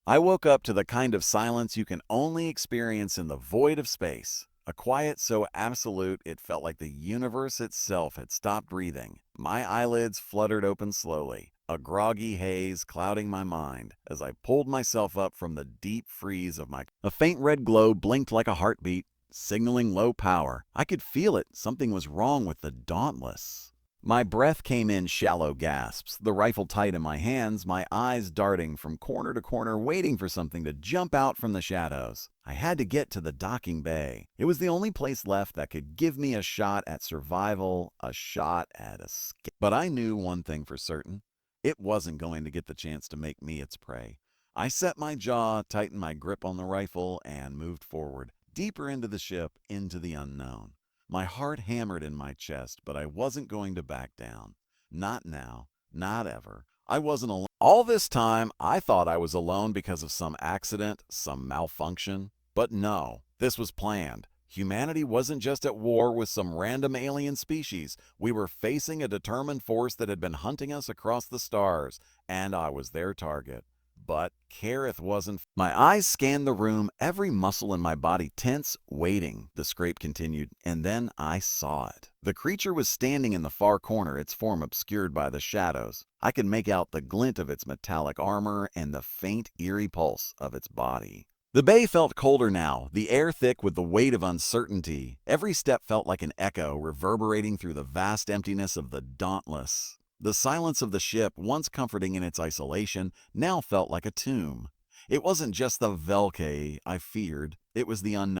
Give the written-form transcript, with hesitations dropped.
I woke up to the kind of silence you can only experience in the void of space. A quiet so absolute it felt like the universe itself had stopped breathing. My eyelids fluttered open slowly, a groggy haze clouding my mind as I pulled myself up from the deep freeze of my... A faint red glow blinked like a heartbeat, signaling low power. I could feel it. Something was wrong with the Dauntless. My breath came in shallow gasps, the rifle tight in my hands, my eyes darting from corner to corner, waiting for something to jump out from the shadows. I had to get to the docking bay. It was the only place left that could give me a shot at survival, a shot at escape. But I knew one thing for certain. It wasn't going to get the chance to make me its prey. I set my jaw, tightened my grip on the rifle, and moved forward, deeper into the ship, into the unknown. My heart hammered in my chest, but I wasn't going to back down. Not now, not ever. I wasn't alone. All this time, I thought I was alone because of some accident, some malfunction. But no, this was planned. Humanity wasn't just at war with some random alien species. We were facing a determined force that had been hunting us across the stars, and I was their target. But Kareth wasn't. My eyes scanned the room, every muscle in my body tense, waiting, the scrape continued, and then I saw it. The creature was standing in the far corner, its form obscured by the shadows. I could make out the glint of its metallic armor and the faint, eerie pulse of its body. The bay felt colder now, the air thick with the weight of uncertainty. Every step felt like an echo reverberating through the vast emptiness of the Dauntless. The silence of the ship, once comforting in its isolation, now felt like a tomb. It wasn't just the Velke I feared, it was the unknown.